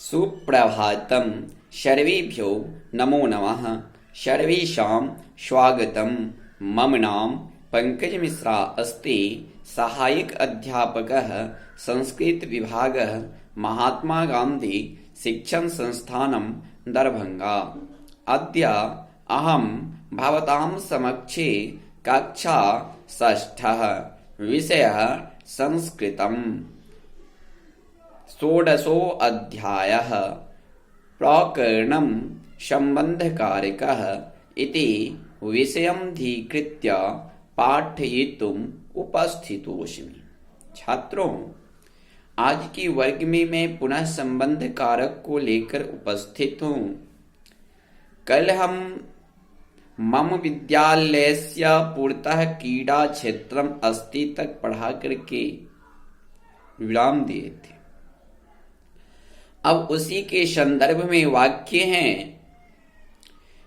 सुप्रभातं सर्वेभ्यो नमो नमः। सर्वेषां स्वागतं। मम नाम पंकज मिश्रा अस्ति। सहायक अध्यापकः संस्कृत विभागः महात्मा गांधी शिक्षण संस्थानं दरभंगा। अद्य अहं भवतां समक्षे कक्षा षष्ठः विषयः संस्कृतम् षोडशो अध्यायः प्रकरणं सम्बन्धकारकः इति विषयमधिकृत्य पाठयितुम् उपस्थितोऽस्मि। छात्रों, आज की वर्ग में मैं पुनः संबंध कारक को लेकर उपस्थित हूँ। कल हम मम विद्यालयस्य पुरतः क्रीडा क्षेत्रम अस्ति तक पढ़ा करके विराम दिए थे। अब उसी के संदर्भ में वाक्य हैं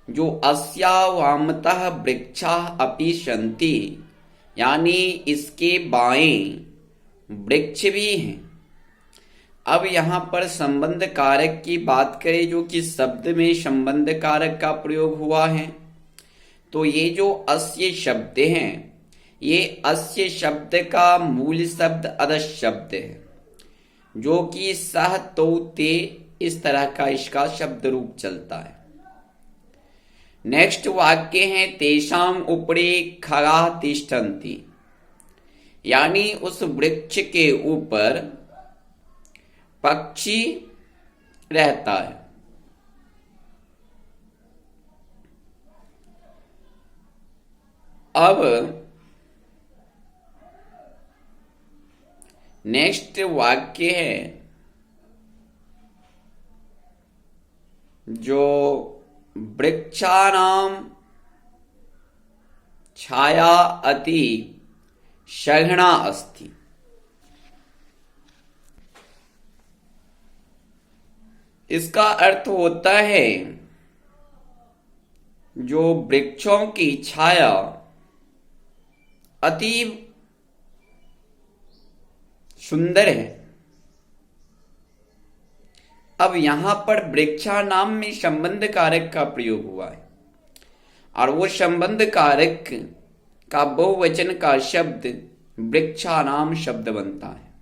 जो अस्या वामतः वृक्षाः अपि सन्ति, यानी इसके बाएं वृक्ष भी हैं। अब यहाँ पर संबंध कारक की बात करें, जो कि शब्द में संबंध कारक का प्रयोग हुआ है, तो ये जो अस्य शब्द हैं, ये अस्य शब्द का मूल शब्द अदस्य शब्द है, जो कि सह तो ते इस तरह का इसका शब्द रूप चलता है। नेक्स्ट वाक्य है तेषाम उपरे खगाः तिष्ठन्ति, यानी उस वृक्ष के ऊपर पक्षी रहता है। अब नेक्स्ट वाक्य है जो वृक्षाणां छाया अति सघना अस्ति। इसका अर्थ होता है जो वृक्षों की छाया अति सुंदर है। अब यहां पर वृक्षा नाम में संबंध कारक का प्रयोग हुआ है, और वो संबंध कारक का बहुवचन का शब्द वृक्षा नाम शब्द बनता है।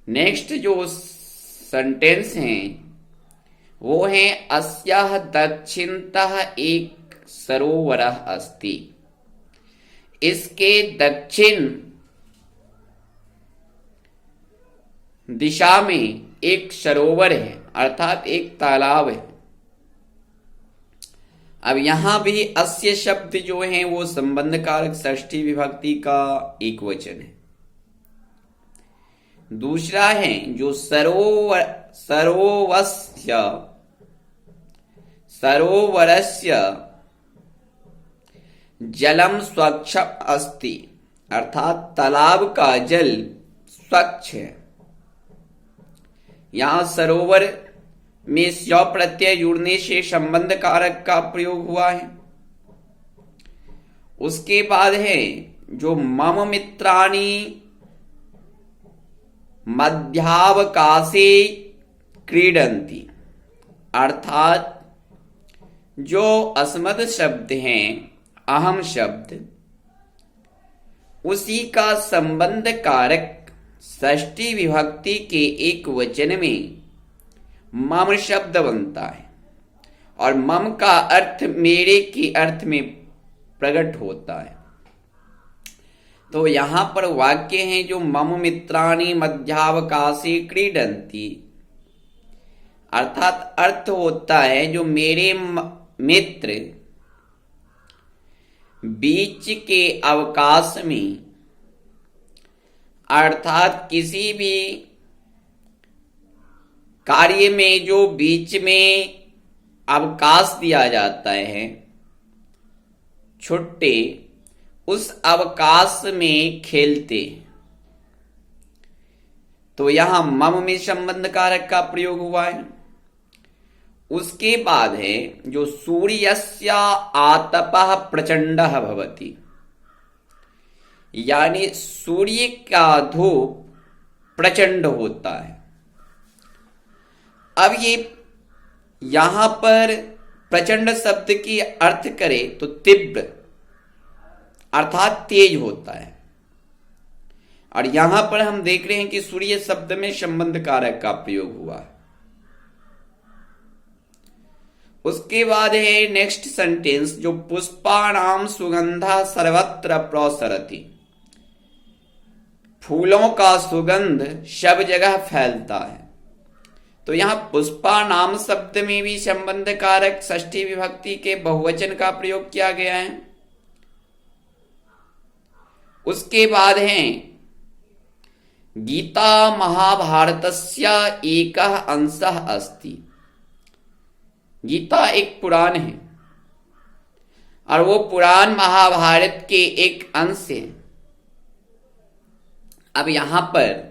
नेक्स्ट जो सेंटेंस हैं वो है अस्याः दक्षिणतः एक सरोवरः अस्ति। इसके दक्षिण दिशा में एक सरोवर है, अर्थात एक तालाब है। अब यहां भी अस्य शब्द जो है वो संबंध कारक षष्ठी विभक्ति का एक वचन है। दूसरा है जो सरोवरस्य जलम स्वच्छ अस्ति, अर्थात तालाब का जल स्वच्छ है। यहां सरोवर में स्व प्रत्यय जुड़ने से संबंध कारक का प्रयोग हुआ है। उसके बाद है जो मम मित्राणि मध्यावकाशे क्रीडन्ति, अर्थात जो अस्मद शब्द हैं, अहम शब्द, उसी का संबंध कारक षष्ठी विभक्ति के एक वचन में मम शब्द बनता है, और मम का अर्थ मेरे के अर्थ में प्रकट होता है। तो यहां पर वाक्य है जो मम मित्राणि मध्यावकाशे क्रीडन्ति, अर्थात अर्थ होता है जो मेरे मित्र बीच के अवकाश में, अर्थात किसी भी कार्य में जो बीच में अवकाश दिया जाता है, छुट्टे, उस अवकाश में खेलते। तो यहां मम में संबंध कारक का प्रयोग हुआ है। उसके बाद है जो सूर्यस्य आतपः प्रचंडः भवति, यानी सूर्य का धूप प्रचंड होता है। अब ये यहां पर प्रचंड शब्द की अर्थ करें तो तीव्र अर्थात तेज होता है। और यहां पर हम देख रहे हैं कि सूर्य शब्द में संबंध कारक का प्रयोग हुआ है। उसके बाद है नेक्स्ट सेंटेंस जो पुष्पाणाम सुगंधा सर्वत्र प्रसरति, फूलों का सुगंध सब जगह फैलता है। तो यहां पुष्पा नाम शब्द में भी संबंध कारक षष्ठी विभक्ति के बहुवचन का प्रयोग किया गया है। उसके बाद है गीता महाभारतस्य एकः अंशः अस्ति, गीता एक पुराण है और वो पुराण महाभारत के एक अंश है। अब यहां पर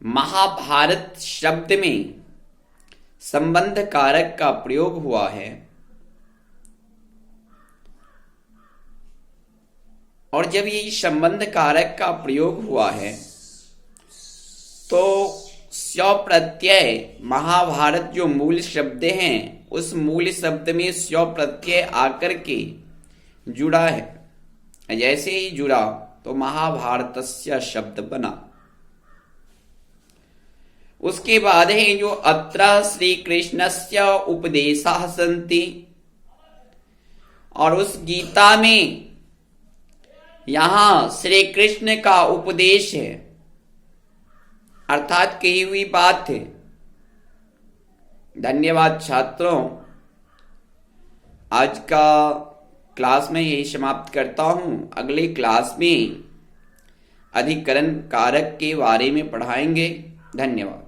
महाभारत शब्द में संबंध कारक का प्रयोग हुआ है और जब ये संबंध कारक का प्रयोग हुआ है तो स्व प्रत्यय महाभारत जो मूल शब्द हैं उस मूल शब्द में स्व प्रत्यय आकर के जुड़ा है। जैसे ही जुड़ा तो महाभारतस्य शब्द बना। उसके बाद है जो अत्र श्री कृष्णस्य उपदेशाः सन्ति, और उस गीता में यहां श्री कृष्ण का उपदेश है अर्थात कही हुई बात है। धन्यवाद छात्रों, आज का क्लास में यही समाप्त करता हूं। अगले क्लास में अधिकरण कारक के बारे में पढ़ाएंगे। धन्यवाद।